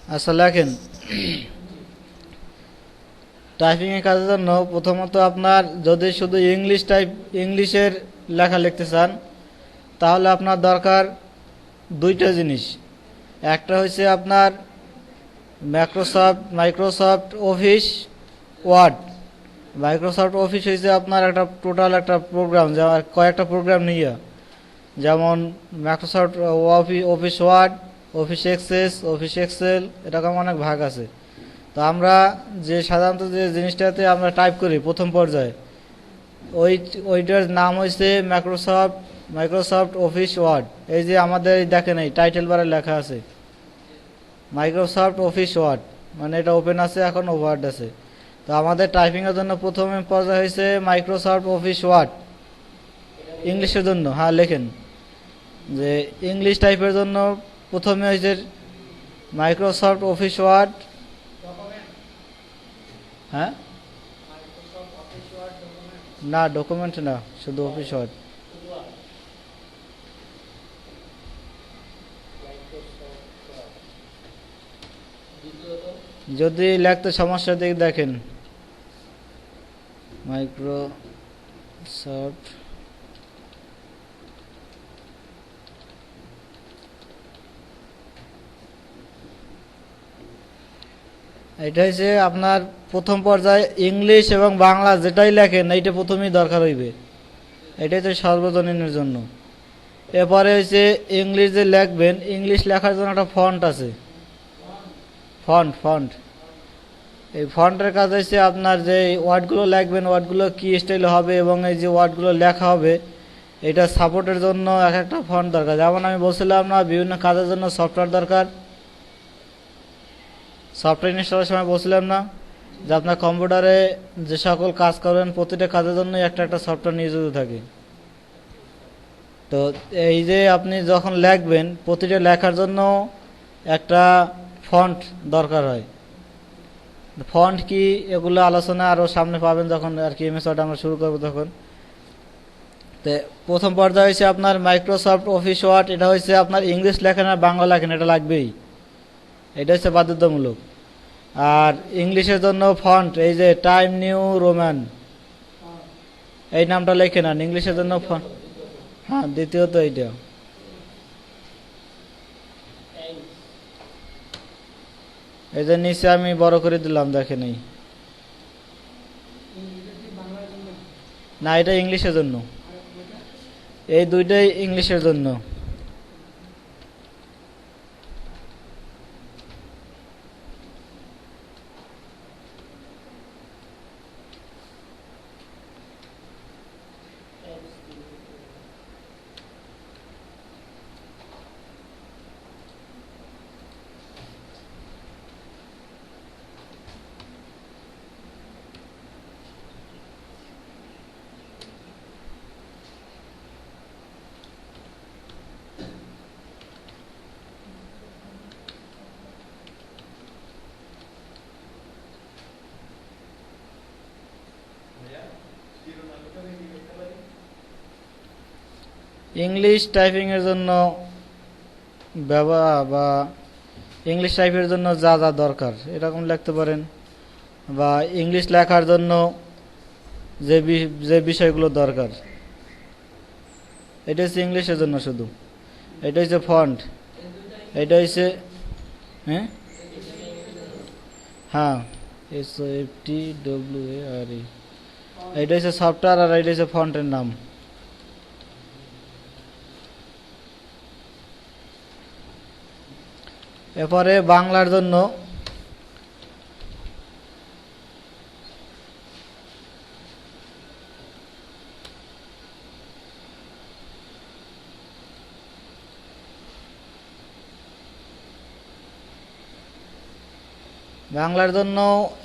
আচ্ছা লেখেন। টাইপিংয়ের কাজের জন্য প্রথমত আপনার যদি শুধু ইংলিশের লেখা লিখতে চান, তাহলে আপনার দরকার দুইটা জিনিস। একটা হচ্ছে আপনার Microsoft Office Word. Microsoft Office হচ্ছে আপনার একটা টোটাল একটা প্রোগ্রাম, যা কয়েকটা প্রোগ্রাম নিয়ে, যেমন Microsoft Office Word, Office Office Excel, এরকম অনেক ভাগ আছে। তো আমরা সাধারণত যে জিনিসটাতে আমরা টাইপ করি প্রথম পর্যায়ে, ওইটার নাম হয়েছে মাইক্রোসফট অফিস ওয়ার্ড। এই যে আমাদের দেখেন এই টাইটেল বারে লেখা আছে মাইক্রোসফট অফিস ওয়ার্ড, মানে এটা ওপেন আছে, এখন ওয়ার্ড আছে। তো আমাদের টাইপিংয়ের জন্য প্রথমে পর্যায়ে হয়েছে মাইক্রোসফট অফিস ওয়ার্ড ইংলিশের জন্য। হ্যাঁ লেখেন যে ইংলিশ টাইপের জন্য প্রথমে হয়েছে মাইক্রোসফট অফিস ওয়ার্ড। হ্যাঁ, না ডকুমেন্ট না, শুধু অফিস ওয়ার্ড। যদি লিখতে সমস্যা দিক দেখেন মাইক্রোসফট এটা হচ্ছে আপনার প্রথম পর্যায়ে ইংলিশ এবং বাংলা যেটাই লেখেন এইটা প্রথমেই দরকার হইবে, এটাই তো সর্বজনীনের জন্য। এরপরে হচ্ছে ইংলিশ যে লিখবেন, ইংলিশ লেখার জন্য একটা ফন্ট আছে, ফন্ট। এই ফন্টের কাজ হচ্ছে আপনার যে ওয়ার্ডগুলো লিখবেন, ওয়ার্ডগুলো কি স্টাইলে হবে এবং এই যে ওয়ার্ডগুলো লেখা হবে, এটা সাপোর্টের জন্য এক একটা ফন্ট দরকার। যেমন আমি বলছিলাম না, বিভিন্ন কাজের জন্য সফটওয়্যার দরকার। সফটওয়্যার ইনস্টলের সময় বলছিলাম না যে আপনার কম্পিউটারে যে সকল কাজ করবেন প্রতিটা কাজের জন্য একটা একটা সফটওয়্যার নিয়োজিত থাকে। তো এই যে আপনি যখন লিখবেন, প্রতিটা লেখার জন্য একটা ফন্ট দরকার হয়। ফন্ট কি এগুলো আলোচনা আরও সামনে পাবেন যখন আর কি এমএস ওয়ার্ড আমরা শুরু করবো তখন। তো প্রথম পর্যায়ে হয়েছে আপনার মাইক্রোসফট অফিস ওয়ার্ড। এটা হচ্ছে আপনার ইংলিশ লেখেন আর বাংলা লেখেন, এটা লাগবেই, এটা হচ্ছে বাধ্যতামূলক। আর ইংলিশের জন্য ফন্ট, এই যে টাইম নিউ রোমান, এই নামটা লেখে নেন ইংলিশের জন্য ফন্ট। হ্যাঁ, দ্বিতীয়ত এইটা। এই যে নিচে আমি বড় করে দিলাম, দেখেন এই, না এটা ইংলিশের জন্য, এই দুইটাই ইংলিশের জন্য। ইংলিশ টাইপিং এর জন্য বা ইংলিশ টাইপের জন্য যা যা দরকার এরকম লিখতে পারেন, বা ইংলিশ লেখার জন্য যে বিষয়গুলো দরকার, এটা হচ্ছে ইংলিশের জন্য শুধু। এটা হচ্ছে ফন্ট, এটা হচ্ছে হ্যাঁ হ্যাঁ SOFTWARE, এটা হচ্ছে সফটওয়্যার আর এটা হচ্ছে ফন্টের নাম। এরপরে বাংলার জন্য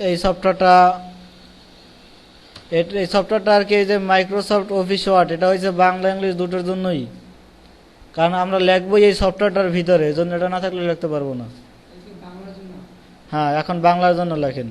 এই সফটওয়্যারটা আর কি, এই যে মাইক্রোসফট অফিস ওয়ার্ড, এটা হচ্ছে বাংলা ইংলিশ দুটোর জন্যই। কারণ আমরা লিখবই এই সফটওয়্যারটার ভিতরে, এই জন্য এটা না থাকলে লিখতে পারবো না। হ্যাঁ, এখন বাংলার জন্য লেখেন।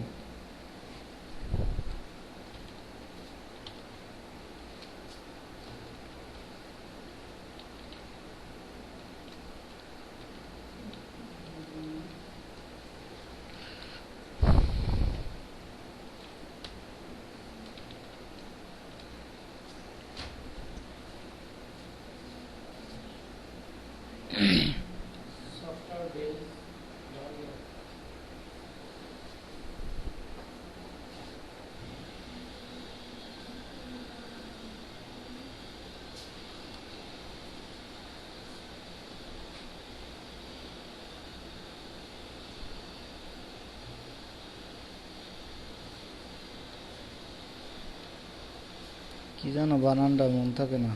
কি জানো বানানটা মন থাকে না।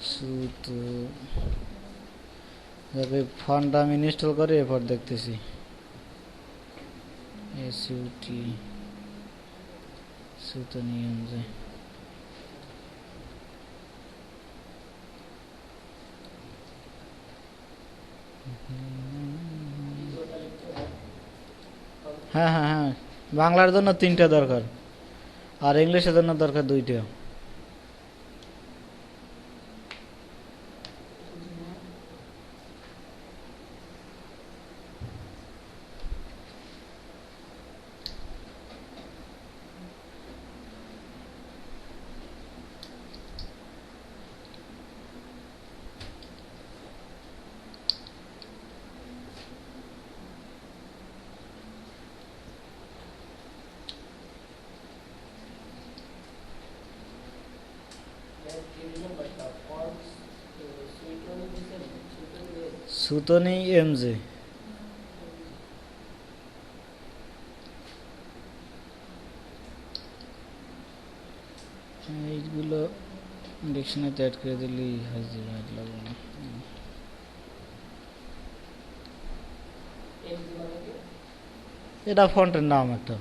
সুতো, যাকে ফন্টটা আমি ইনস্টল করে এরপর দেখতেছি। এসইউটি সুতো নিয়ম যে হ্যাঁ হ্যাঁ হ্যাঁ, বাংলার জন্য 3টা দরকার আর ইংলিশের জন্য দরকার 2টা। সুতনি এমজে, এইগুলো ডিকশনারিতে অ্যাড করে দিলেই হাজির লাগবে না। এটা ফন্টের নাম একটা।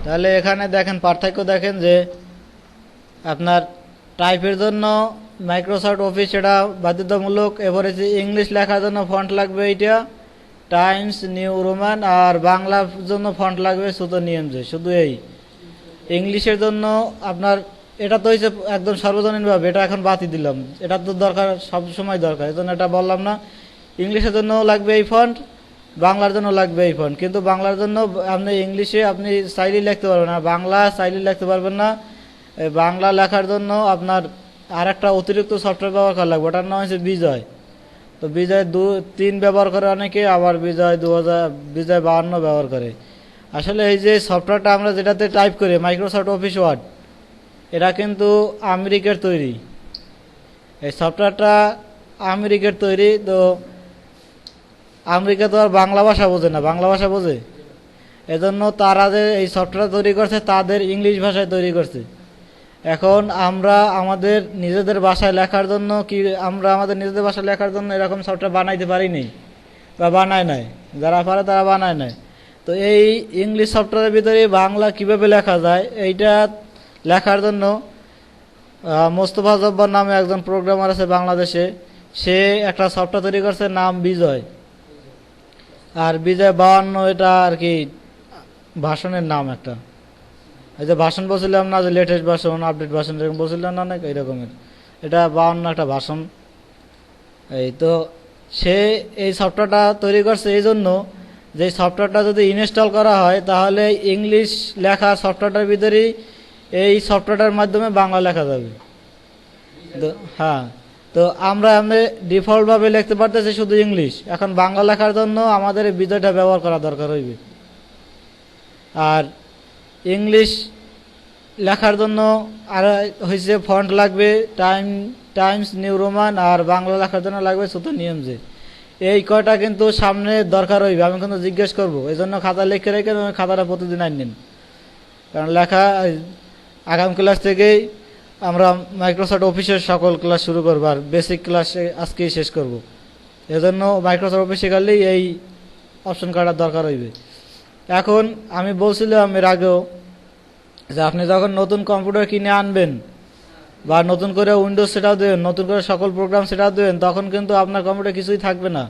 তাহলে এখানে দেখেন পার্থক্য দেখেন যে আপনার টাইপের জন্য মাইক্রোসফট অফিস এটা বাধ্যতামূলক, এবারে যে ইংলিশ লেখার জন্য ফন্ট লাগবে এইটা টাইমস নিউ রোমান, আর বাংলার জন্য ফন্ট লাগবে সুতো নিয়ম যে। শুধু এই ইংলিশের জন্য আপনার এটা তো হয়েছে একদম সর্বজনীনভাবে, এটা এখন বাতিল দিলাম, এটা তো দরকার সব সময় দরকার, এই জন্য এটা বললাম না। ইংলিশের জন্য লাগবে এই ফন্ট, বাংলার জন্য লাগবে এই ফন্ট, কিন্তু বাংলার জন্য আপনি ইংলিশে আপনি চাইলেই লিখতে পারবেন না, বাংলা চাইলেই লিখতে পারবেন না। এই বাংলা লেখার জন্য আপনার আর একটা অতিরিক্ত সফটওয়্যার ব্যবহার করা লাগবে, ওটার নাম হচ্ছে বিজয়। তো বিজয় 3 ব্যবহার করে অনেকে, আবার বিজয় 52 ব্যবহার করে। আসলে এই যে সফটওয়্যারটা আমরা যেটাতে টাইপ করি মাইক্রোসফট অফিস ওয়ার্ড, এটা কিন্তু আমেরিকার তৈরি। এই সফটওয়্যারটা আমেরিকার তৈরি, তো আমেরিকা তো আর বাংলা ভাষা বোঝে না, বাংলা ভাষা বোঝে, এজন্য তারা যে এই সফটওয়্যার তৈরি করছে তাদের ইংলিশ ভাষায় তৈরি করছে। এখন আমরা আমাদের নিজেদের ভাষায় লেখার জন্য এরকম সফটওয়্যার বানাইতে পারিনি বা বানায় নাই, যারা পারে তারা বানায় নাই। তো এই ইংলিশ সফটওয়্যারের ভিতরে বাংলা কিভাবে লেখা যায় এইটা লেখার জন্য মোস্তফা জব্বার নামে একজন প্রোগ্রামার আছে বাংলাদেশে, সে একটা সফটওয়্যার তৈরি করছে, নাম বিজয়। আর বিজয় 52 এটা আর কি ভাষণের নাম একটা। এই যে ভাষণ বলছিলাম না, যে লেটেস্ট ভাষণ, আপডেট ভাষণ এরকম বলছিলাম না, অনেক এইরকমের, এটা 52 একটা ভাষণ। এই তো সে এই সফটওয়্যারটা তৈরি করছে এই জন্য যে সফটওয়্যারটা যদি ইনস্টল করা হয় তাহলে ইংলিশ লেখা সফটওয়্যারটার ভিতরেই এই সফটওয়্যারটার মাধ্যমে বাংলা লেখা যাবে। তো হ্যাঁ, তো আমরা ডিফল্টভাবে লিখতে পারতেছি শুধু ইংলিশ, এখন বাংলা লেখার জন্য আমাদের এই বিজয়টা ব্যবহার করা দরকার হইবে। আর ইংলিশ লেখার জন্য আর হয়েছে ফন্ট লাগবে টাইমস নিউ রোমান, আর বাংলা লেখার জন্য লাগবে সুতো নিয়ম যে। এই কয়টা কিন্তু সামনে দরকার হইবে, আমি কিন্তু জিজ্ঞেস করবো, এই জন্য খাতা লিখে রেখে খাতাটা প্রতিদিন আনেন, কারণ লেখা আগাম ক্লাস থেকেই আমরা মাইক্রোসফট অফিসের সকল ক্লাস শুরু করবো, আর বেসিক ক্লাস আজকেই শেষ করব। এজন্য মাইক্রোসফট অফিসে গেলেই এই অপশন কার্ডের দরকার হইবে। এখন আমি বলছিলাম এর আগেও যে আপনি যখন নতুন কম্পিউটার কিনে আনবেন বা নতুন করে উইন্ডোজ সেটআপ দেবেন, নতুন করে সকল প্রোগ্রাম সেটআপ দেবেন, তখন কিন্তু আপনার কম্পিউটার কিছুই থাকবে না।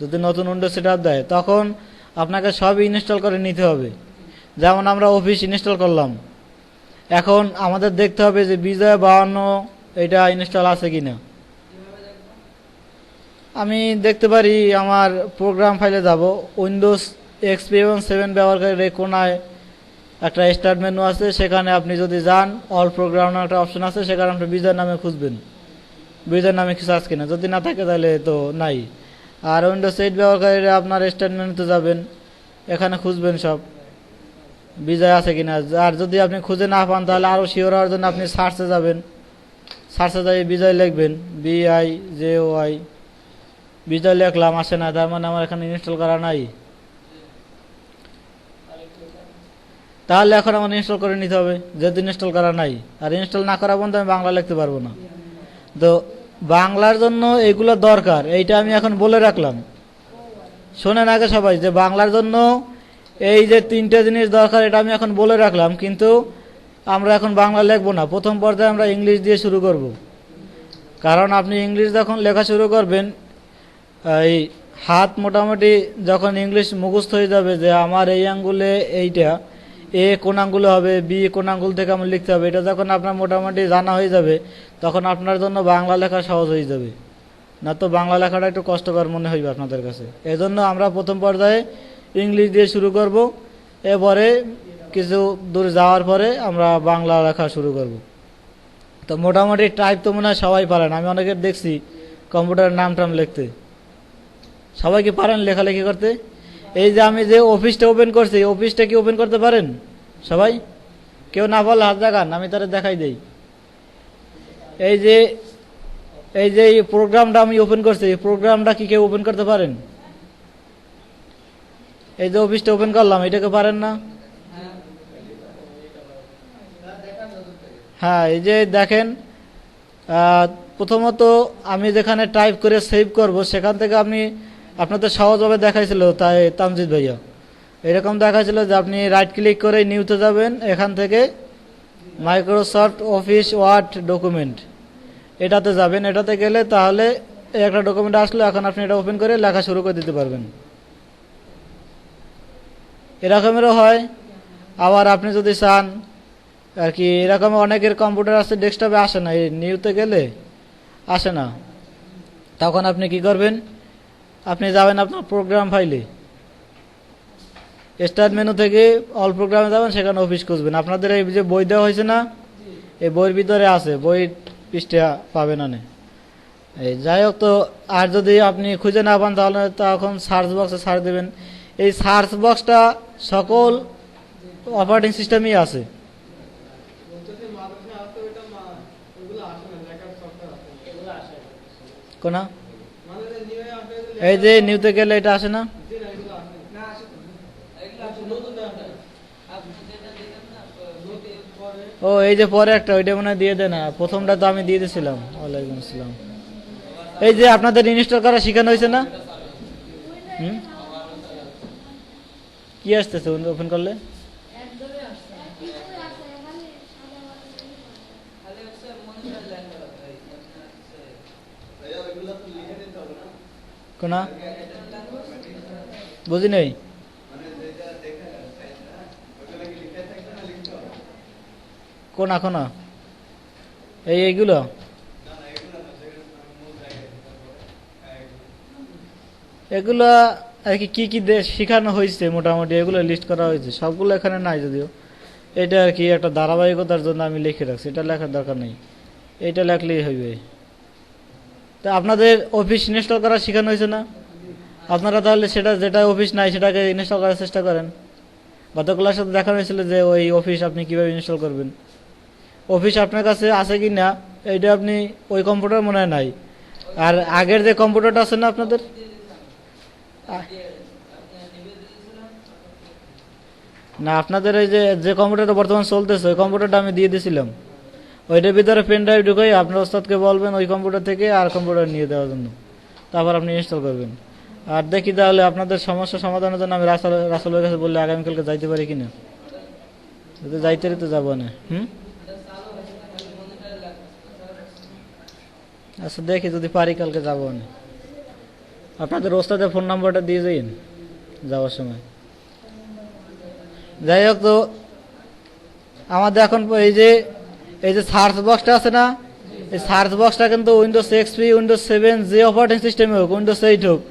যদি নতুন উইন্ডোজ সেটআপ দেয় তখন আপনাকে সবই ইনস্টল করে নিতে হবে। যেমন আমরা অফিস ইনস্টল করলাম, এখন আমাদের দেখতে হবে যে বিজয় 52 এটা ইনস্টল আছে কিনা। আমি দেখতে পারি আমার প্রোগ্রাম ফাইলে যাব, উইন্ডোজ এক্সপি এবং 7 ব্যবহারকারীর কোনায় একটা স্টার্ট মেনু আছে, সেখানে আপনি যদি যান অল প্রোগ্রাম একটা অপশন আছে, সেখানে আপনি বিজয় নামে খুঁজবেন, বিজয় নামে কিছু আছে কিনা, যদি না থাকে তাহলে তো নাই। আর উইন্ডোজ 8 ব্যবহারকারীরা আপনার স্টার্ট মেনুতে যাবেন, এখানে খুঁজবেন সব বিজয় আছে কিনা। আর যদি আপনি খুঁজে না পান তাহলে আরও শিওর হওয়ার জন্য আপনি সার্চে যাবেন, সার্চে যাই বিজয় লিখবেন, BIJOY, বিজয় লিখলাম, আসে না, তার মানে আমার এখানে ইনস্টল করা নাই। তাহলে এখন আমার ইনস্টল করে নিতে হবে, যেহেতু ইনস্টল করা নাই। আর ইনস্টল না করা পর্যন্ত আমি বাংলা লিখতে পারবো না। তো বাংলার জন্য এইগুলো দরকার, এইটা আমি এখন বলে রাখলাম। শোনেন আগে সবাই, যে বাংলার জন্য এই যে 3টে জিনিস দরকার, এটা আমি এখন বলে রাখলাম। কিন্তু আমরা এখন বাংলা লিখবো না, প্রথম পর্যায়ে আমরা ইংলিশ দিয়ে শুরু করব। কারণ আপনি ইংলিশ যখন লেখা শুরু করবেন, এই হাত মোটামুটি যখন ইংলিশ মুখস্থ হয়ে যাবে, যে আমার এই আঙ্গুলে এইটা এ কোন আঙ্গুলে হবে, বি কোন আঙ্গুল থেকে আমার লিখতে হবে, এটা যখন আপনার মোটামুটি জানা হয়ে যাবে, তখন আপনার জন্য বাংলা লেখা সহজ হয়ে যাবে। না তো বাংলা লেখাটা একটু কষ্টকর মনে হইবে আপনাদের কাছে। এজন্য আমরা প্রথম পর্যায়ে ইংলিশ দিয়ে শুরু করব, এরপরে কিছু দূর যাওয়ার পরে আমরা বাংলা লেখা শুরু করব। তো মোটামুটি টাইপ তো মনে হয় সবাই পারেন, আমি অনেকের দেখছি কম্পিউটারের নাম টাম লিখতে। সবাই কি পারেন লেখালেখি করতে? এই যে আমি যে অফিসটা ওপেন করছি, অফিসটা কি ওপেন করতে পারেন সবাই? কেউ না পারলে হাত দেখান, আমি তারা দেখাই দেই। এই যে এই প্রোগ্রামটা আমি ওপেন করছি, এই প্রোগ্রামটা কি কেউ ওপেন করতে পারেন? এই যে অফিসটা ওপেন করলাম, এটাকে পারেন না? হ্যাঁ, এই যে দেখেন, প্রথমত আমি যেখানে টাইপ করে সেভ করব, সেখান থেকে আপনি আপনাদের সহজভাবে দেখাইছিল, তাই তামজিদ ভাইয়া এরকম দেখাইছিল যে আপনি রাইট ক্লিক করে নিউতে যাবেন, এখান থেকে মাইক্রোসফট অফিস ওয়ার্ড ডকুমেন্ট এটাতে যাবেন। এটাতে গেলে তাহলে একটা ডকুমেন্ট আসলে এখন আপনি এটা ওপেন করে লেখা শুরু করে দিতে পারবেন। এরকমেরও হয়। আবার আপনি যদি চান আর কি, এরকম অনেকের কম্পিউটার আছে ডেস্কটপে আসে না, এই নিউতে গেলে আসে না, তখন আপনি কি করবেন, আপনি যাবেন আপনার প্রোগ্রাম ফাইলে, স্টার্ট মেনু থেকে অল প্রোগ্রামে যাবেন, সেখানে অফিস খুঁজবেন। আপনাদের এই যে বই দেওয়া হয়েছে না, এই বইয়ের ভিতরে আছে, বই পৃষ্ঠা পাবেন না। এই যাই হোক, তো আর যদি আপনি খুঁজে না পান তাহলে তখন সার্চ বক্সে সার্চ দেবেন। এই সার্চ বক্সটা সকল অপারেটিং সিস্টেমই আছে। কোনা এই যে নিউতে গেলে এটা আসে না? ও এই যে পরে একটা, ওইটা মনে হয় দিয়ে দেয় না, প্রথমটা তো আমি দিয়ে দিয়েছিলাম। ওয়ালাইকুম আসসালাম। এই যে আপনাদের ইনস্টল করা শেখানো হয়েছে না? কি আসতেছে ওপেন করলে? কোনা বুঝি নেই। কোনা কোনা এইগুলো এগুলো আর কি কি শেখানো হয়েছে মোটামুটি এগুলো লিস্ট করা হয়েছে, সবগুলো এখানে নাই যদিও। এটা আর কি একটা ধারাবাহিকতার জন্য আমি লিখে রাখছি, এটা লেখার দরকার নেই, এটা লেখলেই হইবে। তা আপনাদের অফিস ইনস্টল করা শেখানো হয়েছে না? আপনারা তাহলে সেটা, যেটা অফিস নাই সেটাকে ইনস্টল করার চেষ্টা করেন। গত ক্লাসে দেখানো হয়েছিল যে ওই অফিস আপনি কিভাবে ইনস্টল করবেন। অফিস আপনার কাছে আছে কি না এইটা আপনি, ওই কম্পিউটার মনে হয় নাই। আর আগের যে কম্পিউটারটা আছে না আপনাদের, না আপনাদের এই যে কম্পিউটারটা বর্তমান চলতেছে ওই কম্পিউটারটা আমি দিয়ে দিয়েছিলাম। ওইটার ভিতরে পেন ড্রাইভ ঢুকাই আপনার ওস্তাদকে বলবেন ওই কম্পিউটার থেকে আর কম্পিউটার নিয়ে দেওয়ার জন্য, তারপর আপনি ইনস্টল করবেন। আর দেখি তাহলে আপনাদের সমস্যা সমাধানের জন্য আমি রাসেলের কাছে বললে আগামীকালকে যাইতে পারি কিনা। যদি যাইতে তো যাবো না। আচ্ছা দেখি যদি পারি কালকে যাবো না। আপনাদের ওস্তাদের ফোন নাম্বারটা দিয়ে যাইন যাওয়ার সময়। যাই হোক, তো আমাদের এখন এই যে সার্চ বক্সটা আছে না, এই সার্চ বক্সটা কিন্তু উইন্ডোজ এক্সপি, উইন্ডোজ 7 যে অপারেটিং সিস্টেমে হোক, উইন্ডোজ 8 হোক,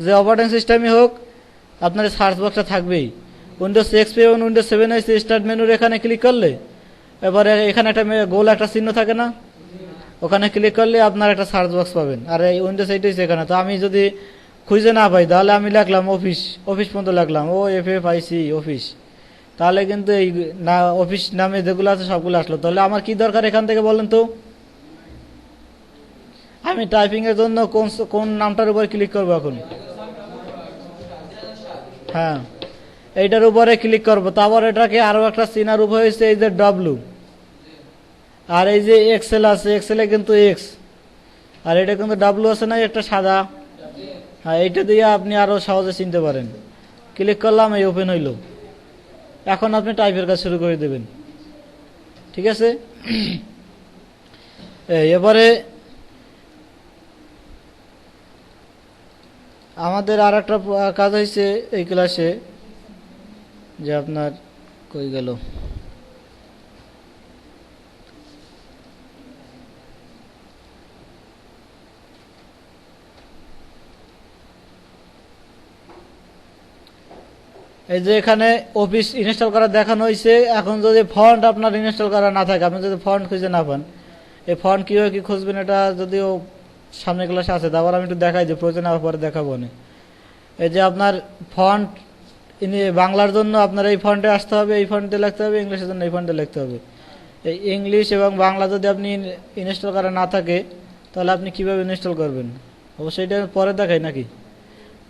যে অপারেটিং সিস্টেমে হোক, আপনার সার্চ বক্সটা থাকবেই। উইন্ডোজ এক্সপি এবং উইন্ডোজ 7 এসে স্টার্ট মেনুর এখানে ক্লিক করলে এবারে এখানে একটা গোল একটা চিহ্ন থাকে না, ওখানে ক্লিক করলে আপনার একটা সার্চ বক্স পাবেন। আর এই উইন্ডোজ 8 হচ্ছে এখানে। তো আমি যদি খুঁজে না পাই তাহলে আমি লিখলাম অফিস পর্যন্ত লিখলাম, OFFIC অফিস, তাহলে কিন্তু এই না অফিস নামে যেগুলো আছে সবগুলো আসলো। তাহলে আমার কি দরকার এখান থেকে বলেন তো? আমি টাইপিং এর জন্য কোন নামটার উপর ক্লিক করবো এখন? হ্যাঁ, এইটার উপরে ক্লিক করব, তারপর এটাকে আরো একটা চিনার উপায় হচ্ছে এই যে ডব্লু, আর এই যে এক্সেল আছে, এক্সেলে কিন্তু এক্স, আর এটা কিন্তু ডাব্লু আছে না একটা সাদা, হ্যাঁ এইটা দিয়ে আপনি আরো সহজে চিনতে পারেন। ক্লিক করলাম, এই ওপেন হইল। এখন আপনি টাইপের কাজ শুরু করে দেবেন, ঠিক আছে। এবারে আমাদের আর একটা কাজ হয়েছে এই ক্লাসে, যে আপনার কই গেল, এই যে এখানে অফিস ইনস্টল করা দেখানো হয়েছে। এখন যদি ফন্ট আপনার ইনস্টল করা না থাকে, আপনি যদি ফন্ট খুঁজে না পান, এই ফন্ট কীভাবে কি খুঁজবেন এটা যদিও সামনে ক্লাসে আছে, তারপর আমি একটু দেখাই যে প্রয়োজন হওয়ার পরে দেখাবো না। এই যে আপনার ফন্ট বাংলার জন্য আপনার এই ফন্টে আসতে হবে, এই ফন্টে লিখতে হবে, ইংলিশের জন্য এই ফন্টে লিখতে হবে। এই ইংলিশ এবং বাংলা যদি আপনি ইনস্টল করা না থাকে তাহলে আপনি কিভাবে ইনস্টল করবেন, অবশ্যই এটা পরে দেখাই নাকি,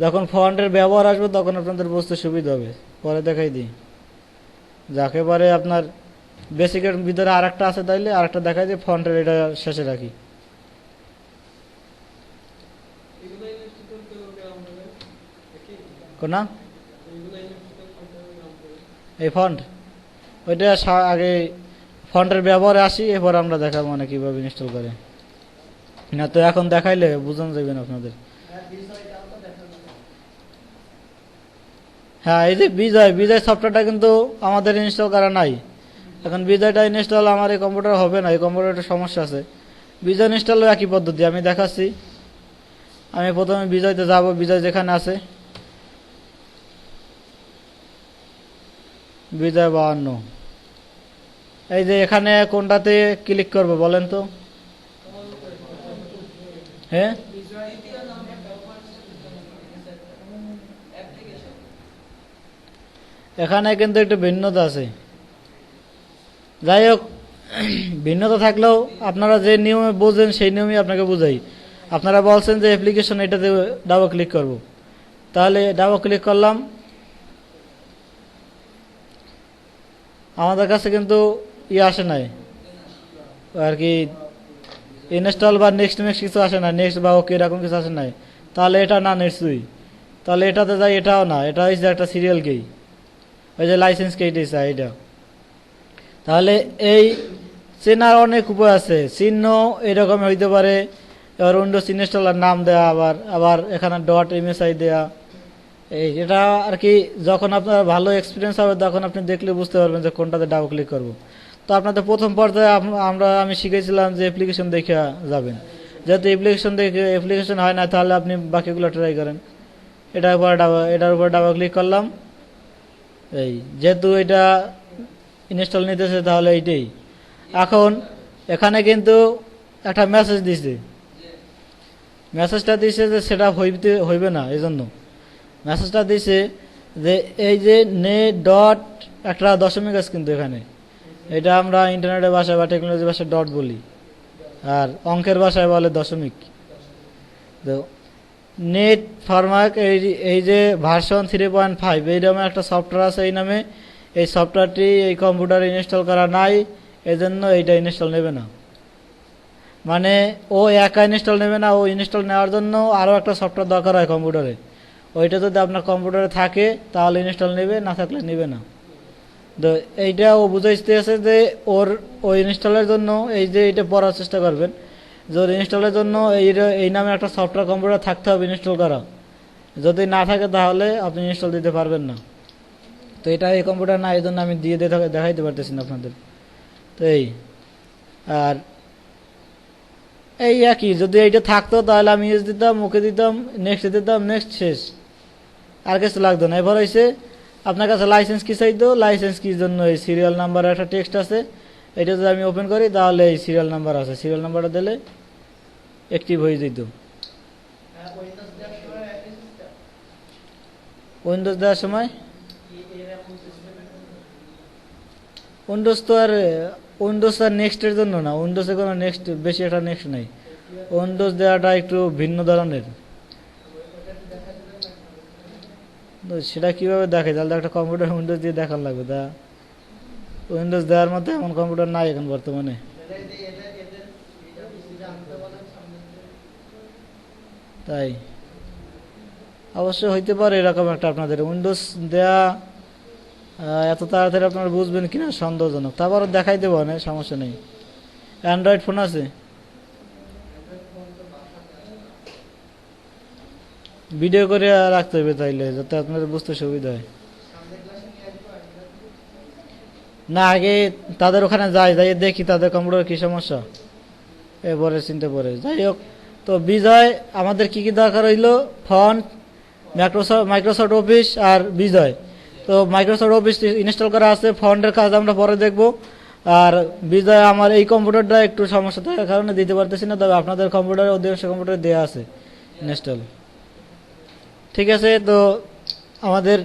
যখন ফন্টের ব্যবহার আসবে তখন আপনাদের বুঝতে সুবিধা হবে। পরে দেখাই দিই, যাকে পরে আপনার বেসিকের ভিতরে আর একটা আছে, তাইলে আর একটা দেখাই দিই, ফন্টের এটা শেষে রাখি। কোনা এই ফন্ট ওইটা আগে ফন্টের ব্যবহারে আসি, এরপর আমরা দেখাবো মানে কিভাবে ইনস্টল করে, না তো এখন দেখাইলে বুঝানো যাবে না আপনাদের। হ্যাঁ, এই যে বিজয়, বিজয় সফটওয়্যারটা কিন্তু আমাদের ইনস্টল করা নাই। এখন বিজয়টা ইনস্টল আমার এই কম্পিউটার হবে না, এই কম্পিউটারটা সমস্যা আছে। বিজয় ইনস্টল একই পদ্ধতি আমি দেখাচ্ছি। আমি প্রথমে বিজয়তে যাব, বিজয় যেখানে আছে, বিজয় 52, এই যে এখানে কোনটাতে ক্লিক করবো বলেন তো? হ্যাঁ, এখানে কিন্তু একটু ভিন্নতা আছে। যাই হোক, ভিন্নতা থাকলেও আপনারা যে নিয়মে বোঝেন সেই নিয়মে আপনাকে বুঝাই। আপনারা বলছেন যে অ্যাপ্লিকেশন, এটাতে ডাবল ক্লিক করব, তাহলে ডাবল ক্লিক করলাম। আমাদের কাছে কিন্তু আসে নাই আর কি, ইনস্টল বা নেক্সট নেক্সট কিছু আসে না, নেক্সট বা ওকে এরকম কিছু আসে নাই। তাহলে এটা না নেক্সটই, তাহলে এটাতে যাই, এটাও না, এটা হচ্ছে একটা সিরিয়াল কি, ওই যে লাইসেন্স কেটে এটা। তাহলে এই চেনার অনেক উপায় আছে, চিহ্ন এরকম হইতে পারে। এবার উইন্ডোজ ইনস্টলার নাম দেয়া, আবার আবার এখানে .msi দেয়া। এই এটা আর কি, যখন আপনার ভালো এক্সপিরিয়েন্স হবে তখন আপনি দেখলে বুঝতে পারবেন যে কোনটাতে ডাবল ক্লিক করবো। তো আপনাদের প্রথম পর্যায়ে আমি শিখেছিলাম যে অ্যাপ্লিকেশন দেখে যাবেন। যেহেতু অ্যাপ্লিকেশন হয় না, তাহলে আপনি বাকিগুলো ট্রাই করেন। এটার উপর ডাবল ক্লিক করলাম। এই যেহেতু এটা ইনস্টল নিতেছে, তাহলে এইটাই। এখন এখানে কিন্তু একটা মেসেজ দিছে, মেসেজটা দিছে যে সেটা হইবে না, এই জন্য মেসেজটা দিছে যে এই যে .ডট একটা দশমিক আছে কিন্তু এখানে, এটা আমরা ইন্টারনেটের ভাষায় বা টেকনোলজি ভাষায় ডট বলি, আর অঙ্কের ভাষায় বলে দশমিক। তো নেট ফরম্যাট, এই যে ভার্সন 3.5 এইরকম একটা সফটওয়্যার আছে এই নামে, এই সফটওয়্যারটি এই কম্পিউটারে ইনস্টল করা নাই, এজন্য এইটা ইনস্টল নেবে না। মানে ও একা ইনস্টল নেবে না, ও ইনস্টল নেওয়ার জন্য আরও একটা সফটওয়্যার দরকার হয় কম্পিউটারে। ওইটা যদি আপনার কম্পিউটারে থাকে তাহলে ইনস্টল নেবে, না থাকলে নেবে না। তো এইটা ও বুঝাইতেছে যে ওই ইনস্টলের জন্য এই যে এটা পড়ার চেষ্টা করবেন যে ওর ইনস্টলের জন্য এই নামে একটা সফটওয়্যার কম্পিউটার থাকতে হবে ইনস্টল করা। যদি না থাকে তাহলে আপনি ইনস্টল দিতে পারবেন না। তো এটা এই কম্পিউটার না, এই জন্য আমি দিয়ে দেখাইতে পারতেছি না আপনাদের। তো আর এই একই, যদি এইটা থাকতো তাহলে আমি ইউজ দিতাম, ওকে দিতাম, নেক্সট দিতাম, নেক্সট, শেষ, আর কিছু লাগতো না। এবার হয়েছে আপনার কাছে লাইসেন্স কি চাইতো, লাইসেন্স কির জন্য এই সিরিয়াল নাম্বার একটা টেক্সট আছে, এটা যদি আমি ওপেন করি তাহলে এই সিরিয়াল নাম্বার আছে, সিরিয়াল নাম্বারটা দিলে অ্যাক্টিভ হয়ে যেত। উইন্ডোজ দেওয়ার সময় উইন্ডোজ তো আর নেক্সটের জন্য না, উইন্ডোজে কোনো নেক্সট বেশি একটা নেক্সট নাই। উইন্ডোজ দেওয়াটা একটু ভিন্ন ধরনের। তো সেটা কীভাবে দেখে, তাহলে তো একটা কম্পিউটার উইন্ডোজ দিয়ে দেখার লাগবে। তা উইন্ডোজ দেওয়ার মতো এমন কম্পিউটার নাই এখন বর্তমানে। তাই অবশ্যই হইতে পারে এরকম একটা আপনাদের উইন্ডোজ দেয়া এত তাড়াতাড়ি আপনারা বুঝবেন কিনা সন্দেহজনক। তারপরও দেখাই দেবো, না সমস্যা নেই। অ্যান্ড্রয়েড ফোন আছে, ভিডিও করে রাখতে হবে তাইলে, যাতে আপনাদের বুঝতে সুবিধা হয়। না আগে তাদের ওখানে যাই, যাই দেখি তাদের কম্পিউটার কি সমস্যা, এরপরে চিনতে পারে। যাই হোক, তো বিজয় আমাদের কি কি দরকার হইলো, ফন্ট, মাইক্রোসফট অফিস আর বিজয়। তো মাইক্রোসফট অফিস ইনস্টল করা আছে, ফন্টের কাজ আমরা পরে দেখব। আর বিজয় আমার এই কম্পিউটারটা একটু সমস্যা থাকার কারণে দিতে পারতেছি না, তবে আপনাদের কম্পিউটারে অধিকাংশ কম্পিউটার দেওয়া আছে ইনস্টল। ঠিক আছে, তো আমাদের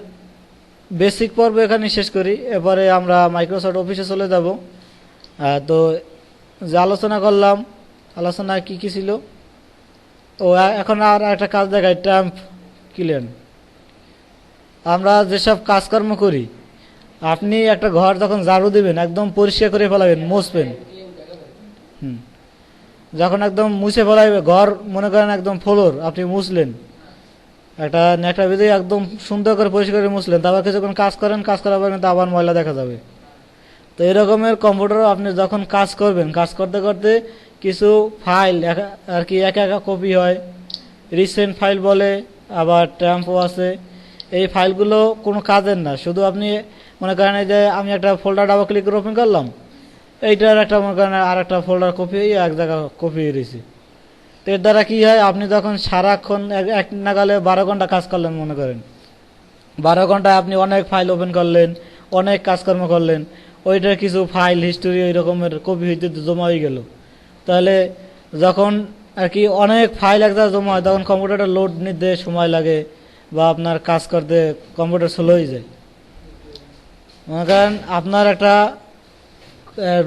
বেসিক পর্ব এখানে শেষ করি, এরপরে আমরা মাইক্রোসফট অফিসে চলে যাব। তো যে আলোচনা করলাম, আলোচনা কি কি ছিল, ও এখন আর একটা কাজ দেখাই, ট্যাম্প ক্লিন। আমরা যেসব কাজকর্ম করি, আপনি একটা ঘর যখন ঝাড়ু দিবেন একদম পরিষ্কার করে ফেলাবেন, মুছবেন। যখন একদম মুছে ফেলাবে ঘর, মনে করেন একদম ফ্লোর আপনি মুছলেন, একটা নেকড়া বেঁধে একদম সুন্দর করে পরিষ্কার করে মুছলেন, তারপর কিছুক্ষণ কাজ করেন, কাজ করার পর কিন্তু আবার ময়লা দেখা যাবে। তো এরকমের কম্পিউটারও আপনি যখন কাজ করবেন, কাজ করতে করতে কিছু ফাইল আর কি একা একা কপি হয়, রিসেন্ট ফাইল বলে, আবার ট্যাম্পও আছে। এই ফাইলগুলো কোনো কাজের না, শুধু আপনি মনে করেন যে আমি একটা ফোল্ডার ডাবল ক্লিক করে ওপেন করলাম, এইটার একটা মনে করেন আর একটা ফোল্ডার কপি হয়ে এক জায়গায় কপি হয়ে রয়েছে। তো এর দ্বারা কী হয়, আপনি যখন সারাক্ষণ এক নাগালে 12 ঘন্টা কাজ করলেন, মনে করেন 12 ঘন্টায় আপনি অনেক ফাইল ওপেন করলেন, অনেক কাজকর্ম করলেন, ওইটার কিছু ফাইল হিস্টোরি ওই রকমের কপি হইতে জমা হয়ে গেল। তাহলে যখন আর কি অনেক ফাইল এক জায়গায় জমা হয়, তখন কম্পিউটারটা লোড নিতে সময় লাগে বা আপনার কাজ করতে কম্পিউটার স্লো হয়ে যায়। মনে করেন আপনার একটা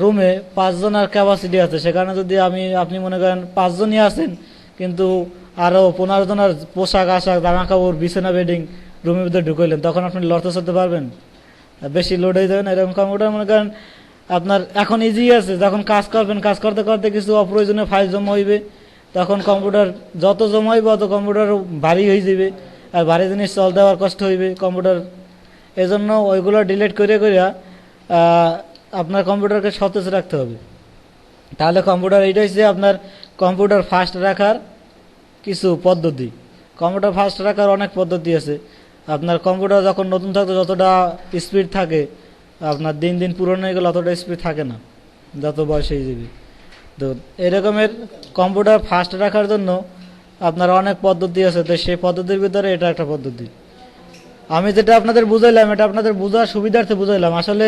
রুমে 5 জনের ক্যাপাসিটি আছে, সেখানে যদি আপনি মনে করেন 5 জনই আছেন, কিন্তু আরও 15 জনের পোশাক আশাক জামা কাপড় বিছানা বেডিং রুমের ভিতরে ঢুকাইলেন, তখন আপনি লড়তে চলতে পারবেন, বেশি লোড হয়ে যাবেন। এরকম কম্পিউটার মনে করেন আপনার এখন ইজি আছে, যখন কাজ করবেন, কাজ করতে করতে কিছু অপ্রয়োজনীয় ফাইল জমা হইবে, তখন কম্পিউটার যত জমা হইবে অত কম্পিউটার ভারী হয়ে যাবে, আর ভারী জিনিস চল দেওয়ার কষ্ট হইবে কম্পিউটার। এজন্য ওইগুলো ডিলিট করে আপনার কম্পিউটারকে সতেজ রাখতে হবে। তাহলে কম্পিউটার, এইটা হচ্ছে আপনার কম্পিউটার ফাস্ট রাখার কিছু পদ্ধতি। কম্পিউটার ফাস্ট রাখার অনেক পদ্ধতি আছে। আপনার কম্পিউটার যখন নতুন থাকতো যতটা স্পিড থাকে, আপনার দিন দিন পুরনো হয়ে গেলে অতটা স্পিড থাকে না যত বয়স হয়ে যাবে। তো এরকমের কম্পিউটার ফাস্ট রাখার জন্য আপনার অনেক পদ্ধতি আছে, তো সেই পদ্ধতির ভিতরে এটা একটা পদ্ধতি। আমি যেটা আপনাদের বুঝাইলাম, এটা আপনাদের বোঝার সুবিধার্থে বুঝাইলাম। আসলে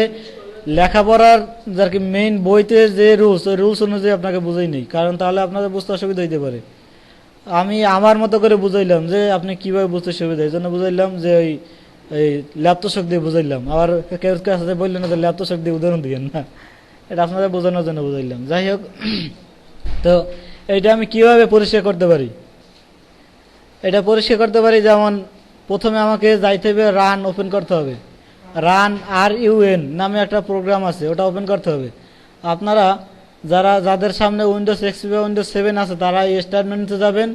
লেখাপড়ার যার কি মেইন বইতে যে রুলস, ওই রুলস অনুযায়ী আপনাকে বুঝাই নেই, কারণ তাহলে আপনাদের বুঝতে অসুবিধা হইতে পারে। আমি আমার মতো করে বুঝাইলাম যে আপনি কিভাবে বুঝতে সুবিধা, এই জন্য বুঝাইলাম যে এই ল্যাপটপ দিয়ে বুঝাইলাম। আবার কেউ কাছে বললেন না যে ল্যাপটপ দিয়ে উদাহরণ দিয়েন না, এটা আপনাদের বোঝানোর জন্য বুঝাইলাম। যাই হোক, তো এইটা আমি কিভাবে পরিষ্কার করতে পারি, এটা পরিষ্কার করতে পারি যেমন প্রথমে আমাকে যাইতে হবে, রান ওপেন করতে হবে। রান RUN নামে একটা প্রোগ্রাম আছে, ওটা ওপেন করতে হবে। আপনারা যাদের সামনে উইন্ডোজ XP বা উইন্ডোজ 7 আছে, তারা এই স্টার্ট মেনুতে যাবেন।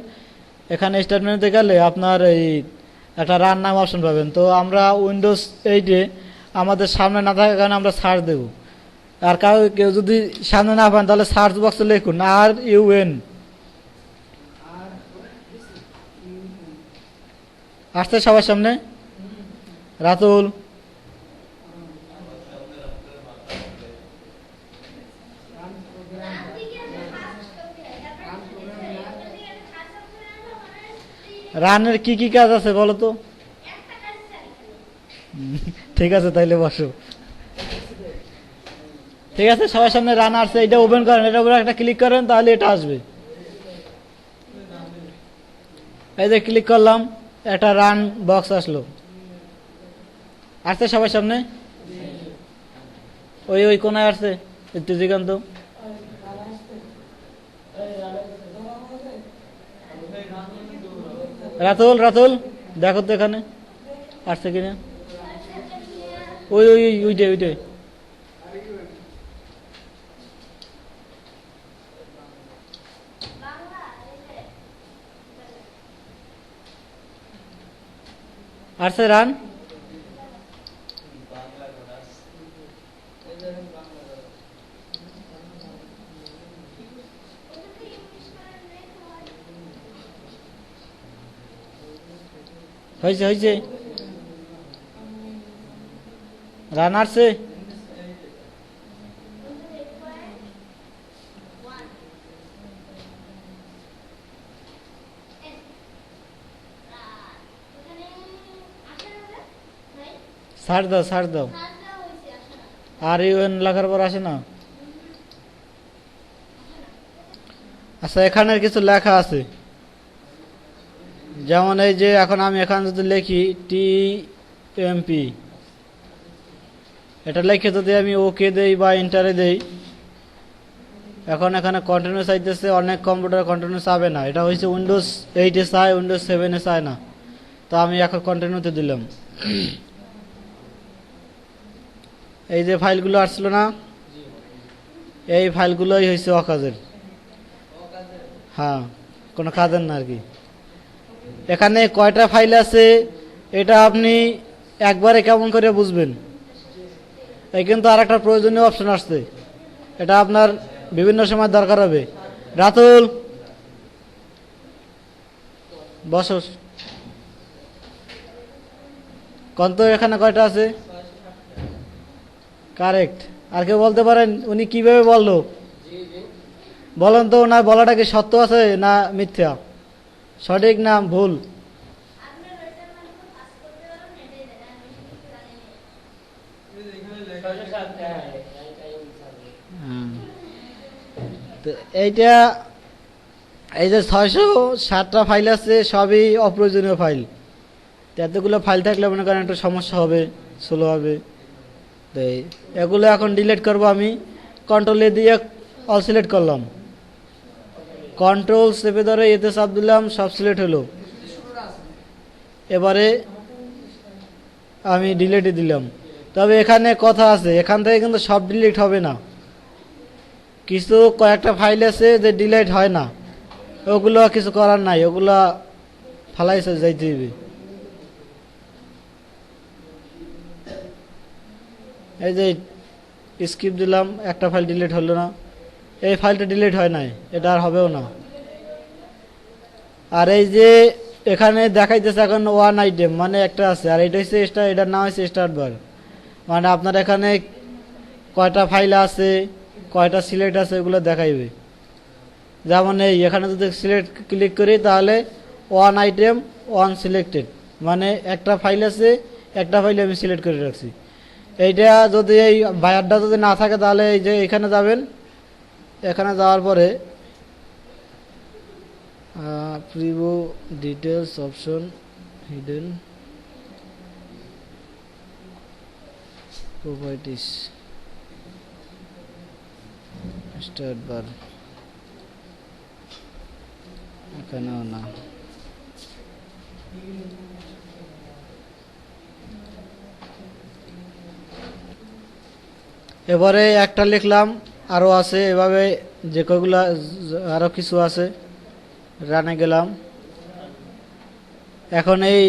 এখানে স্টার্ট মেনুতে গেলে আপনার এই একটা রান নাম অপশন পাবেন। তো আমরা উইন্ডোজ 8-এ আমাদের সামনে না থাকার কারণে আমরা সার্চ দেব। আর কেউ যদি সামনে না পান, তাহলে সার্চ বক্সে লিখুন RUN। আসতে সবার সামনে রাতুল, রানের কি কি কাজ আছে বলো তো? ঠিক আছে, তাইলে বসো। ঠিক আছে, সবার সামনে রান আসছে, এটা ওপেন করেন, এটা উপরে একটা ক্লিক করেন, তাহলে এটা আসবে। এই যে ক্লিক করলাম, একটা রান বক্স আসলো। আসছে সবার সামনে, ওই কোনায় আসছে, একটু জিগান্ত। রাতুল দেখো তো এখানে আসছে কিনা ওই ওই ওইটাই ওইটাই আসছে রান হয়েছে হয়েছে রান আসছে ছাড় দাও ছাড় দাও আর ইউএন লেখার পর আসে না আচ্ছা এখানে কিছু লেখা আছে যেমন এই যে এখন আমি এখানে যদি লিখি টিএমপি এটা লিখে যদি আমি ওকে দেই বা এন্টারে দেই এখন এখানে কন্টিনিউ চাইতেছে অনেক কম্পিউটার কন্টিনিউ চাবে না এটা হচ্ছে উইন্ডোজ 8 এ চায় উইন্ডোজ 7 এ চায় না তো আমি এখন কন্টিনিউতে দিলাম এই যে ফাইলগুলো আসছিল না এই ফাইলগুলোই হয়েছে অকাজের হ্যাঁ কোনো কাজের না আর কি এখানে কয়টা ফাইল আছে এটা আপনি একবারে কেমন করে বুঝবেন এই কিন্তু আর একটা প্রয়োজনীয় অপশন আসছে এটা আপনার বিভিন্ন সময় দরকার হবে রাতুল বসস কত এখানে কয়টা আছে কারেক্ট আর কেউ বলতে পারেন উনি কিভাবে বললো বলেন তো না বলাটা কি সত্য আছে না মিথ্যা সঠিক না ভুল তো এইটা এই যে 607টা ফাইল আছে সবই অপ্রয়োজনীয় ফাইল এতগুলো ফাইল থাকলে মনে করেন একটু সমস্যা হবে স্লো হবে তো এগুলো এখন ডিলিট করব আমি কন্ট্রোল এ দিয়ে অল সিলেক্ট করলাম কন্ট্রোল চেপে ধরে এতে চাপ দিলাম সব সিলেক্ট হলো এবারে আমি ডিলিটে দিলাম তবে এখানে কথা আছে এখান থেকে কিন্তু সব ডিলিট হবে না কিছু কয়েকটা ফাইল আছে যে ডিলিট হয় না ওগুলো কিছু করার নাই ওগুলা ফালাইছে যাইতে হবে এই যে স্কিপ দিলাম একটা ফাইল ডিলিট হলো না এই ফাইলটা ডিলিট হয় নাই এটা আর হবেও না আর এই যে এখানে দেখাইতেছে এখন ওয়ান আইটেম মানে একটা আছে আর এটা হচ্ছে এটার নাম হচ্ছে স্টার্ট বার মানে আপনার এখানে কয়টা ফাইল আছে কয়টা সিলেক্ট আছে এগুলো দেখাইবে যেমন এই এখানে যদি সিলেক্ট ক্লিক করি তাহলে ওয়ান আইটেম ওয়ান সিলেক্টেড মানে একটা ফাইল আছে একটা ফাইল আমি সিলেক্ট করে রাখছি এইটা যদি এই বায়ারটা যদি না থাকে তাহলে এই যে এখানে যাবেন এখানে যাওয়ার পরে preview details option hidden properties start bar এখানেও না এবারে একটা লিখলাম আরও আছে এভাবে যে কয়গুলা আরও কিছু আছে রানে গেলাম এখন এই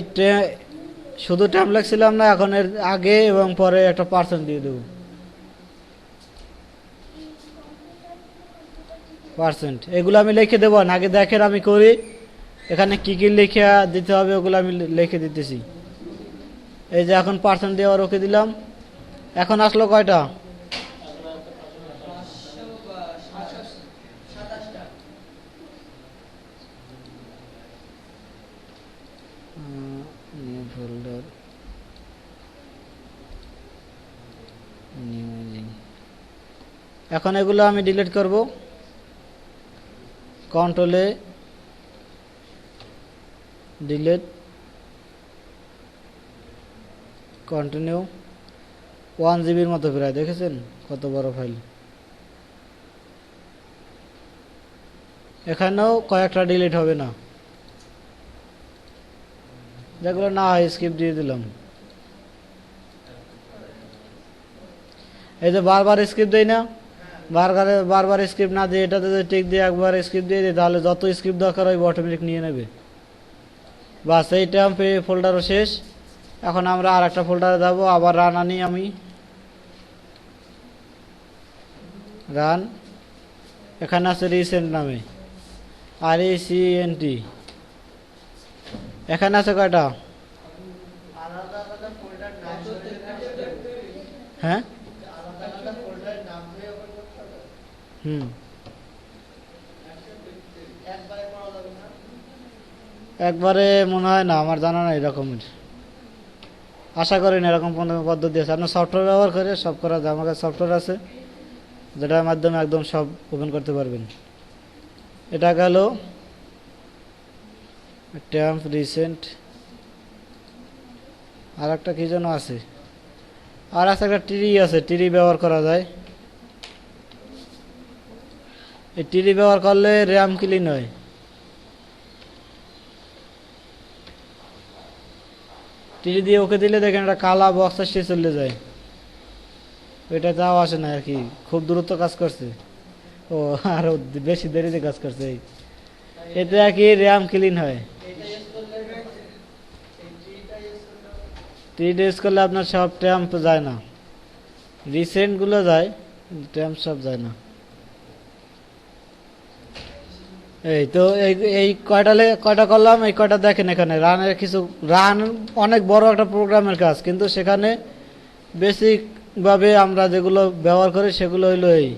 শুধু টাইম লাগছিলাম না এখন এর আগে এবং পরে একটা পার্সেন্ট দিয়ে দেব পার্সেন্ট এগুলো আমি লিখে দেবো না আগে দেখেন আমি করি এখানে কি কি লিখে দিতে হবে ওগুলো আমি লিখে দিতেছি এই যে এখন পার্সেন্ট দিয়ে আবার ওকে দিলাম এখন আসলো কয়টা ফোল্ডার এখন এগুলো আমি ডিলিট করব কন্ট্রোলে ডিলিট কন্টিনিউ 1 জিবির মতো প্রায় দেখেছেন কত বড় ফাইল এখানেও কয়েকটা ডিলিট হবে না যেগুলো না হয় স্কিপ দিয়ে দিলাম এই যে বারবার স্কিপ দেই না, বারবার বারবার স্কিপ না দিয়ে এটাতে যদি টিক দিয়ে একবার স্কিপ দিয়ে দিই তাহলে যত স্কিপ দরকার হয় অটোমেটিক নিয়ে নেবে। বাস এই ট্যাম্প ফোল্ডারও শেষ। এখন আমরা আর একটা ফোল্ডারে যাবো, আবার রান আনি আমি, রান। এখানে আছে রিসেন্ট নামে, RECENT। এখানে আছে কয়টা? হ্যাঁ হুম, একবারে মনে হয় না, আমার জানা নাই এরকমের, আশা করি না এরকম কোনো পদ্ধতি আছে। আপনার সফটওয়্যার ব্যবহার করে সব করা যায়, আমার কাছে সফটওয়্যার আছে যেটার মাধ্যমে একদম সব ওপেন করতে পারবেন। এটা গেল ট্যাম্প রিসেন্ট। আর একটা কি যেন আছে, আর আছে একটা টিরি আছে, টিরি ব্যবহার করা যায়। এই টিরি ব্যবহার করলে র্যাম ক্লিন হয়। টিরি দিয়ে ওকে দিলে দেখেন একটা কালা বক্স আসছে চলে যায়, ওইটা তাও আসে না আর কি, খুব দ্রুত কাজ করছে। ও আরো বেশি দেরিতে কাজ করছে, এতে আর কি র্যাম ক্লিন হয়। টিরি ইউজ করলে আপনার সব ট্যাম্প যায় না, রিসেন্ট গুলো যায়, ট্যাম্প সব যায় না। এই তো এই কয়টা করলাম, এই কয়টা দেখেন এখানে রানের কিছু, রান অনেক বড় একটা প্রোগ্রামের কাজ, কিন্তু সেখানে বেসিক ভাবে আমরা যেগুলো ব্যবহার করি সেগুলো হইলো এই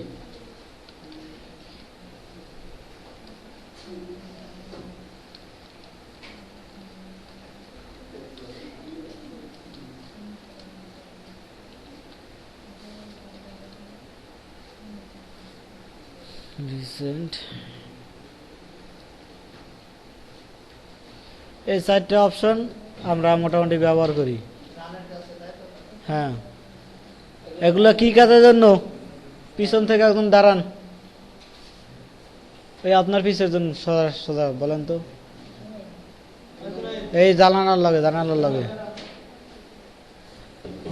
রিসেন্ট। এই চারটে অপশন আমরা মোটামুটি ব্যবহার করি। হ্যাঁ, এগুলো কি কাজের জন্য? পিছন থেকে একদম দাঁড়ান, এই আপনার পিছের জন্য সোজা সোজা বলেন তো, এই জানালার লাগে, জানালার লাগে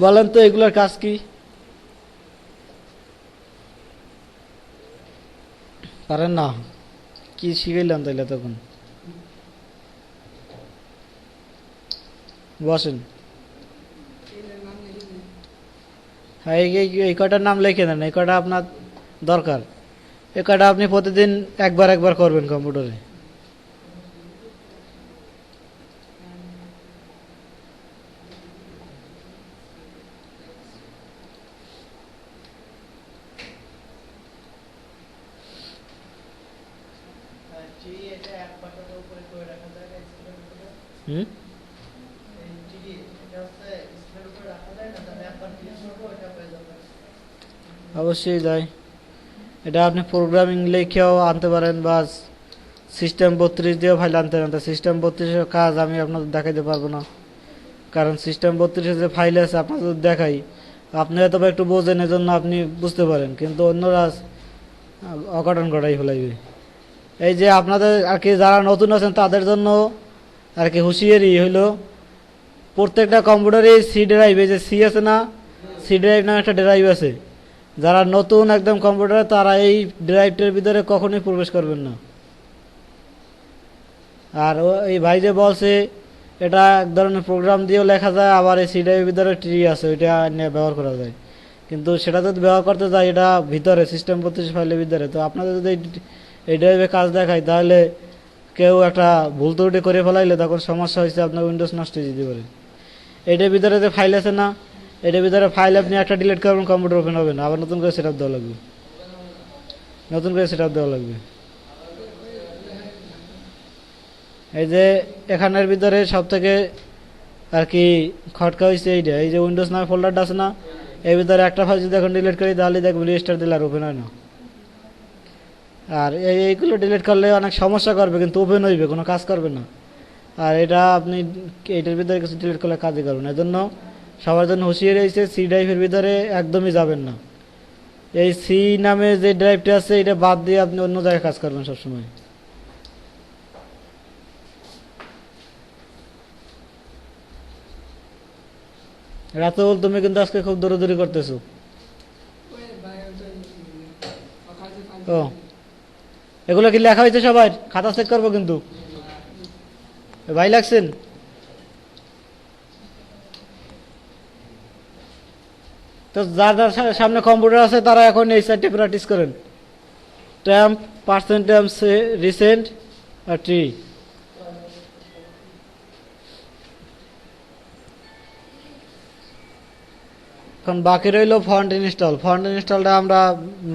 বলেন তো এগুলোর কাজ কি? পারেন না? কি শিখাইলাম তাইলে তখন? বসেন। হ্যাঁ, এই কয়টার নাম লিখে দেন, এই কয়টা আপনার দরকার। এই কয়টা আপনি প্রতিদিন একবার একবার করবেন কম্পিউটারে। হুম, অবশ্যই যায়। এটা আপনি প্রোগ্রামিং লিখেও আনতে পারেন, বা সিস্টেম 32 দিয়েও ফাইল আনতে পারেন। সিস্টেম 32-এর কাজ আমি আপনাদের দেখাইতে পারবো না, কারণ সিস্টেম 32-এর যে ফাইল আছে আপনাদের যদি দেখাই, আপনি হয়তো একটু বোঝেন, এজন্য আপনি বুঝতে পারেন, কিন্তু অন্যরা অঘটন ঘটাই ফেলাইবে। এই যে আপনাদের আর কি যারা নতুন আছেন তাদের জন্য আর কি হুঁশিয়ারি হইলো, প্রত্যেকটা কম্পিউটারে সি ড্রাইভ, এই যে সি আছে না, সি ড্রাইভ নামে একটা ড্রাইভ আছে। যারা নতুন একদম কম্পিউটারে তারা এই ড্রাইভটার ভিতরে কখনোই প্রবেশ করবেন না। আর এই ভাই যে বলছে এটা এক ধরনের প্রোগ্রাম দিয়েও লেখা যায়, আবার এই সি ড্রাইভের ভিতরে ট্রি আছে ওইটা নিয়ে ব্যবহার করা যায়, কিন্তু সেটা যদি ব্যবহার করতে যায় এটা ভিতরে সিস্টেম 32 ফাইলের ভিতরে, তো আপনাদের যদি এই ড্রাইভে কাজ দেখায় তাহলে কেউ একটা ভুল ত্রুটি করে ফেলাইলে তখন সমস্যা হয়েছে, আপনার উইন্ডোজ নষ্ট হয়ে যেতে পারে। এটার ভিতরে যে ফাইল আছে না, এটার ভিতরে ফাইল আপনি একটা ডিলিট করবেন, কম্পিউটার ওপেন হবে না, আবার নতুন করে সেট আপ দেওয়া লাগবে, নতুন করে সেট আপ দেওয়া লাগবে। এই যে এখানের ভিতরে সব থেকে আর কি খটকা হয়েছে এইটা, এই যে উইন্ডোজ নামে ফোল্ডারটা আছে না, এর ভিতরে একটা ফাইল যদি এখন ডিলিট করি তাহলে দেখবেন রেজিস্টার দিলে আর ওপেন হয় না। আর এইগুলো ডিলিট করলে অনেক সমস্যা করবে, কিন্তু ওপেন হইবে, কোনো কাজ করবে না। আর এটা আপনি এইটার ভিতরে কিছু ডিলিট করলে কাজই করবেন। এই জন্য সবার জন্য হুঁশিয়ারি হয়েছে, সি ড্রাইভের ভিতরে একদমই যাবেন না। এই সি নামে যে ড্রাইভটা আছে এটা বাদ দিয়ে আপনি অন্য জায়গায় কাজ করবেন সবসময়। রাতুল, তুমি কিন্তু আজকে খুব দৌড়াদৌড়ি করতেছো। এগুলো কি লেখা হয়েছে সবার? খাতা চেক করবো কিন্তু। ভাই লাগছেন? তো যার যার সামনে কম্পিউটার আছে তারা এখন এই সাইডটা প্র্যাকটিস করেন। ট্যাম্প, পার্সেন্ট ট্যাম্প, রিসেন্ট আর ট্রি। এখন বাকি রইল ফন্ট ইনস্টল। ফন্ট ইনস্টলটা আমরা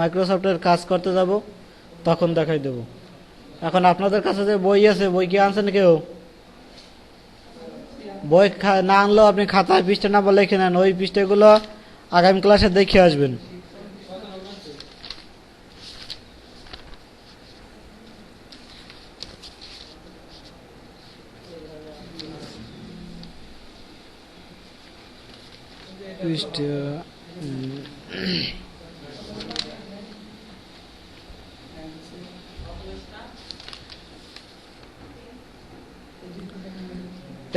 মাইক্রোসফটের কাজ করতে যাব, তখন দেখাই দেব। এখন আপনাদের কাছে যে বই আছে, বই কি আনছেন কেউ? বই না আনলেও আপনি খাতায় পৃষ্ঠা নাম্বার লিখে নেন, ওই পৃষ্ঠাগুলো আগামী ক্লাসে দেখে আসবেন।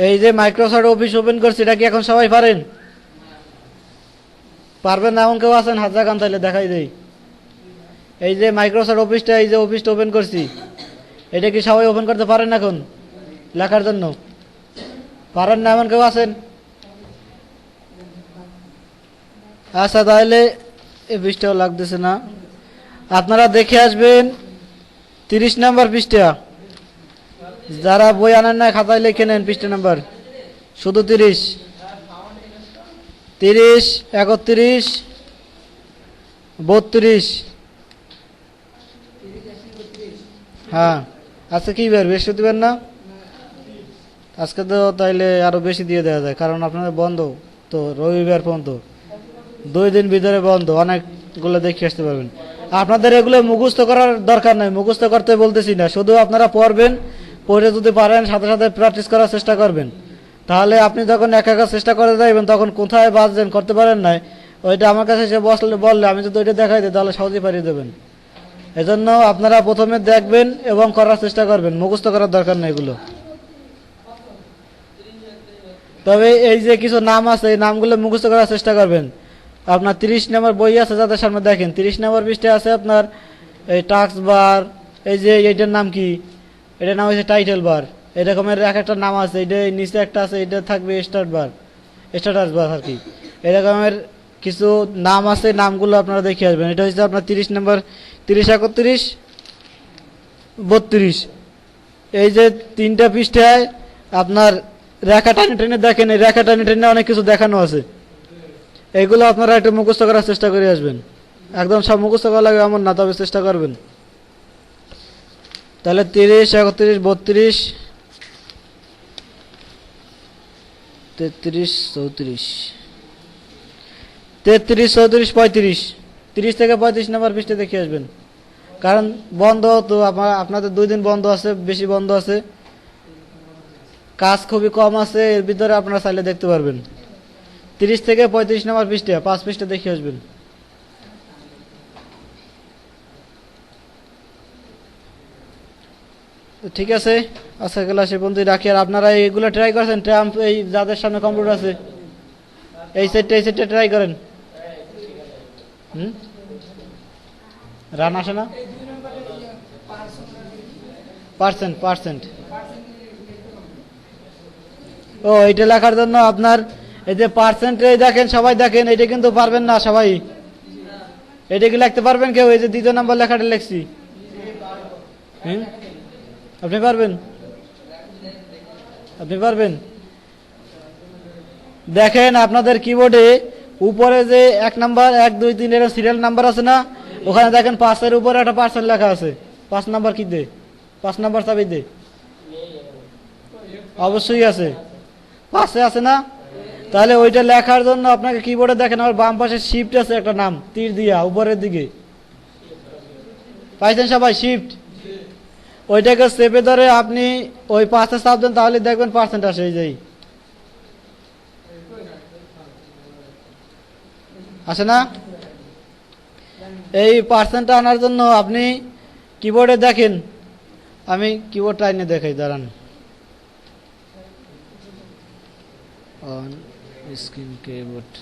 এই যে মাইক্রোসফট অফিস ওপেন করছি, এটা কি এখন সবাই পারেন? পারবেন না এমন কেউ আছেন? হাত জাগান, তাহলে দেখাই দেই। এই যে মাইক্রোসফট অফিসটা, এই যে অফিসটা ওপেন করছি, এটা কি সবাই ওপেন করতে পারেন এখন লেখার জন্য? পারেন না এমন কেউ আছেন? আচ্ছা, তাহলে এই পৃষ্ঠাও লাগতেছে না, আপনারা দেখে আসবেন 30 নাম্বার পৃষ্ঠা। যারা বই আনেন না খাতায় লিখে নেন পৃষ্ঠা নাম্বার, শুধু 30, 31, 32। হ্যাঁ, আজকে কি বার? বৃহস্পতিবার না? আজকে তো তাইলে আরো বেশি দিয়ে দেওয়া যায়, কারণ আপনাদের বন্ধ তো রবিবার পর্যন্ত, 2 দিন ভিতরে বন্ধ, অনেকগুলো দেখে আসতে পারবেন। আপনাদের এগুলো মুখস্থ করার দরকার নাই, মুখস্থ করতে বলতেছি না, শুধু আপনারা পড়বেন, পড়ে যদি পারেন সাথে সাথে প্র্যাকটিস করার চেষ্টা করবেন। তাহলে আপনি যখন একা একা চেষ্টা করে যাইবেন, তখন কোথায় বাঁচবেন, করতে পারেন নাই, ওইটা আমার কাছে এসে বললে আমি যদি ওইটা দেখাই দিই তাহলে সহজেই পারিয়ে দেবেন। এজন্য আপনারা প্রথমে দেখবেন এবং করার চেষ্টা করবেন, মুখস্থ করার দরকার নেই এগুলো। তবে এই যে কিছু নাম আছে, এই নামগুলো মুখস্থ করার চেষ্টা করবেন। আপনার 30 নম্বর বই আছে, যাদের সামনে দেখেন 30 নম্বর পৃষ্ঠায় আছে আপনার এই টাস্ক বার, এই যে এইটার নাম কি, এটার নাম হচ্ছে টাইটেল বার, এরকমের এক একটা নাম আছে। এটা নিচে একটা আছে, এটা থাকবে স্টার্ট বার, স্ট্যাটাস বার আর কি, এরকমের কিছু নাম আছে, নামগুলো আপনারা দেখে আসবেন। এটা হচ্ছে আপনার 30 নম্বর, 30, 31, 32। এই যে 3টা পৃষ্ঠায় আপনার রেখা টানে টেনে দেখেন, এই রেখা টানে টেনে অনেক কিছু দেখানো আছে, এইগুলো আপনারা একটু মুখস্থ করার চেষ্টা করে আসবেন। একদম সব মুখস্থ করা লাগবে এমন না, তবে চেষ্টা করবেন। তাহলে 30, 31, 32, 33, 34, 33, 34, 35, 30 থেকে 35 নম্বর পৃষ্ঠা দেখে আসবেন। কারণ বন্ধ তো আপনাদের 2 দিন বন্ধ আছে, বেশি বন্ধ আছে, কাজ খুবই কম আছে, এর ভিতরে আপনারা চাইলে দেখতে পারবেন। 30 থেকে 35 নম্বর পৃষ্ঠা, 5 পৃষ্ঠা দেখে আসবেন। ঠিক আছে, আজকে ক্লাসে বন্ধু রাখি। আর আপনারা এইগুলো ট্রাই করছেন, ট্রাম্প, এই যাদের সামনে কম্পিউটার আছে, এই সেটটা ট্রাই করেন। রান আসে না? পার্সেন্ট। ও, এটা লেখার জন্য আপনার এই যে পার্সেন্টেজ দেখেন, সবাই দেখেন, এটা কিন্তু পারবেন না সবাই। এটা কি লিখতে পারবেন কেউ? এই যে 2 নম্বর লেখাটা লিখছি, আপনি পারবেন? দেখেন আপনাদের কিবোর্ডে উপরে যে 1 নাম্বার, 1, 2, 3 এর সিরিয়াল নাম্বার আছে না, ওখানে দেখেন 5-এর উপরে একটা পার্সেন্ট লেখা আছে। 5 নাম্বার কি দে? 5 নাম্বার চাবি দে। অবশ্যই আছে, 5-এ আছে না? তাহলে ওইটা লেখার জন্য আপনাকে কিবোর্ডে দেখেন আমার বাম পাশে শিফট আছে, একটা নাম তীর দিয়া উপরের দিকে, পাইছেন সবাই? শিফট, ওইটাকে চেপে ধরে আপনি ওই 5-এ চাপ দেন, তাহলে দেখবেন পার্সেন্ট আসে। এই যাই আসে না? এই পার্সেন্টটা আনার জন্য আপনি কিবোর্ডে দেখেন, আমি কিবোর্ডটা এনে দেখাই, দাঁড়ান। অন স্ক্রিন কিবোর্ড,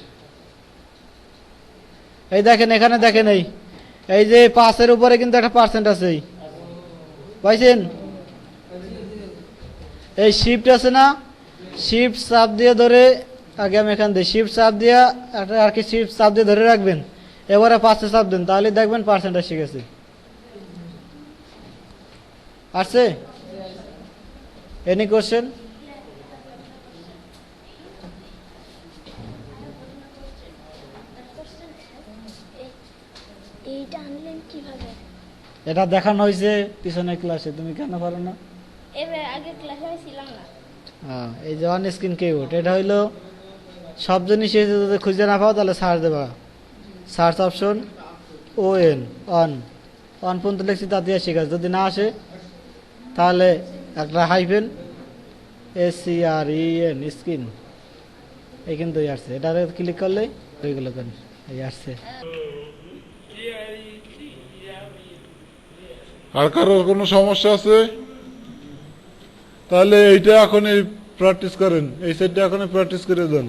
এই দেখেন, এখানে দেখেন, এই যে 5-এর উপরে কিন্তু একটা পার্সেন্ট আছে, পাইছেন? এই শিফট আছে না, শিফট চাপ দিয়ে ধরে, আগে আমি এখান দিয়ে শিফট চাপ দিয়ে একটা আর কি শিফট চাপ দিয়ে ধরে রাখবেন, এবারে 5-এ চাপ দেন, তাহলে দেখবেন পার্সেন্টেজ শিখেছে। আসছে? Any question? এইটা আনলেন কিভাবে? এটা দেখানো হয়েছে পিছনের ক্লাসে, তুমি কেন পারো না? এবার আগে ক্লাসে ছিলাম না। হ্যাঁ, এই যে অন স্ক্রিন কিবোর্ড, এটা হইলো সব জিনিস যদি খুঁজে না পাও তাহলে সার্চ দেবা, search option ON, on on পর্যন্ত লিখছি, তা দিয়ে শিখা। যদি না আসে তাহলে একটা হাইফেন SCREN স্ক্রিন, এই কিন্তু আসছে, এটা ক্লিক করলে হয়ে গেল, কেন এই আসছে। আর কারোর কোনো সমস্যা আছে? তাহলে এইটা এখনই প্র্যাকটিস করেন, এই সেটটা এখনই প্র্যাকটিস করে দেন।